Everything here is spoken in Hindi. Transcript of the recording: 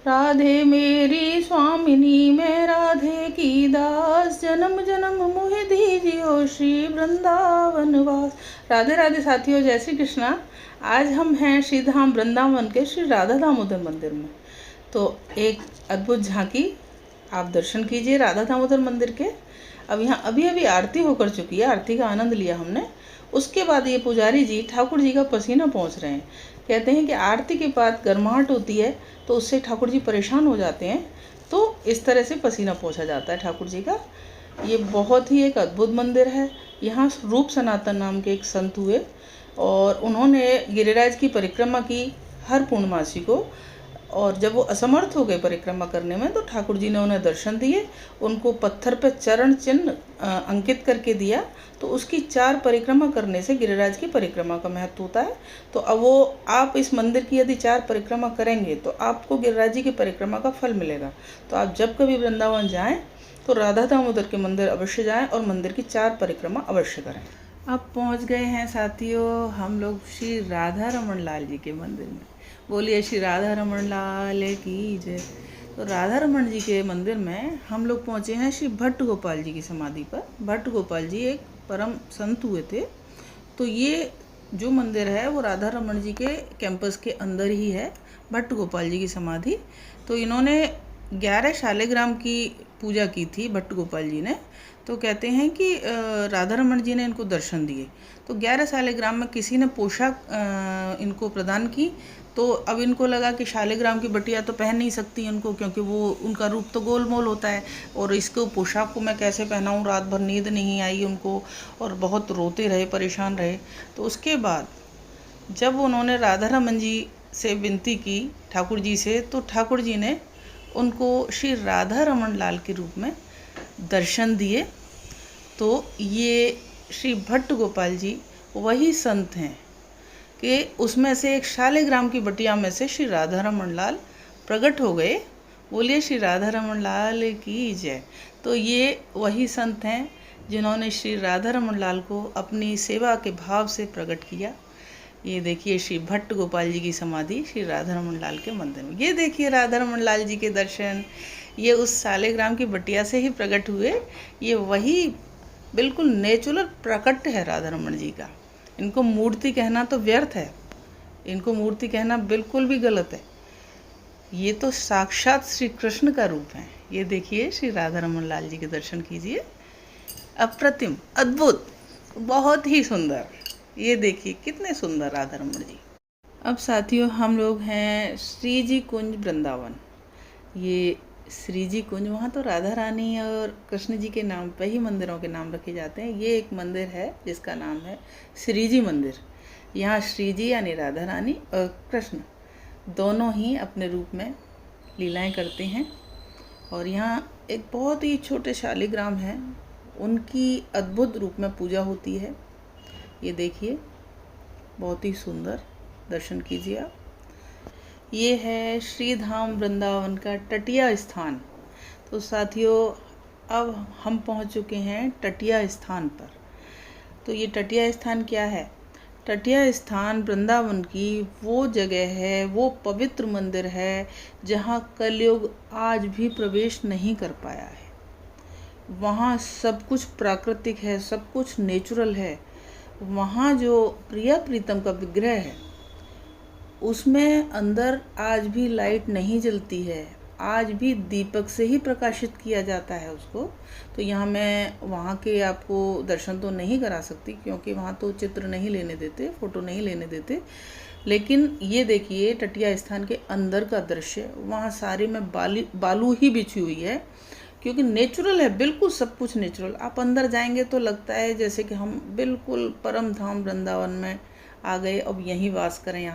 राधे मेरी स्वामिनी मैं राधे की दास, जन्म जन्म मोहि दीजियो श्री वृंदावन वास। राधे राधे साथियों, जय श्री कृष्णा। आज हम हैं श्री धाम वृंदावन के श्री राधा दामोदर मंदिर में। तो एक अद्भुत झांकी आप दर्शन कीजिए राधा दामोदर मंदिर के। अब यहाँ अभी अभी आरती होकर चुकी है, आरती का आनंद लिया हमने। उसके बाद ये पुजारी जी ठाकुर जी का पसीना पोंछ रहे हैं। कहते हैं कि आरती के बाद गर्माहट होती है तो उससे ठाकुर जी परेशान हो जाते हैं, तो इस तरह से पसीना पोंछा जाता है ठाकुर जी का। ये बहुत ही एक अद्भुत मंदिर है। यहाँ रूप सनातन नाम के एक संत हुए और उन्होंने गिरिराज की परिक्रमा की हर पूर्णमासी को, और जब वो असमर्थ हो गए परिक्रमा करने में तो ठाकुर जी ने उन्हें दर्शन दिए, उनको पत्थर पर चरण चिन्ह अंकित करके दिया। तो उसकी 4 परिक्रमा करने से गिरिराज की परिक्रमा का महत्व होता है। तो अब वो आप इस मंदिर की यदि 4 परिक्रमा करेंगे तो आपको गिरिराज जी की परिक्रमा का फल मिलेगा। तो आप जब कभी वृंदावन जाएं तो राधा दामोदर के मंदिर अवश्य जाएं और मंदिर की 4 परिक्रमा अवश्य करें। अब पहुंच गए हैं साथियों हम लोग श्री राधा रमन लाल जी के मंदिर में। बोलिए श्री राधा रमन लाल की जय। तो राधा रमन जी के मंदिर में हम लोग पहुंचे हैं श्री भट्ट गोपाल जी की समाधि पर। भट्ट गोपाल जी एक परम संत हुए थे। तो ये जो मंदिर है वो राधा रमन जी के कैंपस के अंदर ही है, भट्ट गोपाल जी की समाधि। तो इन्होंने 11 शालिग्राम की पूजा की थी भट्ट गोपाल जी ने। तो कहते हैं कि राधा रमन जी ने इनको दर्शन दिए। तो 11 शालिग्राम में किसी ने पोशाक इनको प्रदान की। तो अब इनको लगा कि शालिग्राम की बटिया तो पहन नहीं सकती इनको, क्योंकि वो उनका रूप तो गोलमोल होता है और इसको पोशाक को मैं कैसे पहनाऊँ। रात भर नींद नहीं आई उनको और बहुत रोते रहे, परेशान रहे। तो उसके बाद जब उन्होंने राधा रमन जी से विनती की ठाकुर जी से, तो ठाकुर जी ने उनको श्री राधा रमन लाल के रूप में दर्शन दिए। तो ये श्री भट्ट गोपाल जी वही संत हैं कि उसमें से एक शालिग्राम की बटिया में से श्री राधा रमन लाल प्रकट हो गए। बोलिए श्री राधा रमन लाल की जय। तो ये वही संत हैं जिन्होंने श्री राधा रमन लाल को अपनी सेवा के भाव से प्रकट किया। ये देखिए श्री भट्ट गोपाल जी की समाधि श्री राधा रमन लाल के मंदिर में। ये देखिए राधा रमन लाल जी के दर्शन, ये उस शालिग्राम की बटिया से ही प्रकट हुए। ये वही बिल्कुल नेचुरल प्रकट है राधा रमन जी का। इनको मूर्ति कहना तो व्यर्थ है, इनको मूर्ति कहना बिल्कुल भी गलत है। ये तो साक्षात श्री कृष्ण का रूप है। ये देखिए श्री राधा रमन लाल जी के दर्शन कीजिए। अप्रतिम, अद्भुत, बहुत ही सुंदर। ये देखिए कितने सुंदर राधा रमन जी। अब साथियों हम लोग हैं श्री जी कुंज वृंदावन। ये श्री जी कुंज, वहाँ तो राधा रानी और कृष्ण जी के नाम पे ही मंदिरों के नाम रखे जाते हैं। ये एक मंदिर है जिसका नाम है श्री जी मंदिर। यहाँ श्री जी यानी राधा रानी और कृष्ण दोनों ही अपने रूप में लीलाएं करते हैं। और यहाँ एक बहुत ही छोटे शालिग्राम हैं, उनकी अद्भुत रूप में पूजा होती है। ये देखिए बहुत ही सुंदर, दर्शन कीजिए आप। ये है श्री धाम वृंदावन का तटिया स्थान। तो साथियों अब हम पहुंच चुके हैं तटिया स्थान पर। तो ये तटिया स्थान क्या है? तटिया स्थान वृंदावन की वो जगह है, वो पवित्र मंदिर है जहाँ कलयुग आज भी प्रवेश नहीं कर पाया है। वहाँ सब कुछ प्राकृतिक है, सब कुछ नेचुरल है। वहाँ जो प्रिया प्रीतम का विग्रह है उसमें अंदर आज भी लाइट नहीं जलती है, आज भी दीपक से ही प्रकाशित किया जाता है उसको। तो यहाँ मैं वहाँ के आपको दर्शन तो नहीं करा सकती क्योंकि वहाँ तो चित्र नहीं लेने देते, फ़ोटो नहीं लेने देते। लेकिन ये देखिए तटिया स्थान के अंदर का दृश्य। वहाँ सारे में बालू ही बिछी हुई है क्योंकि नेचुरल है, बिल्कुल सब कुछ नेचुरल। आप अंदर जाएंगे तो लगता है जैसे कि हम बिल्कुल परम धाम वृंदावन में आ गए, अब यहीं वास करें। यहाँ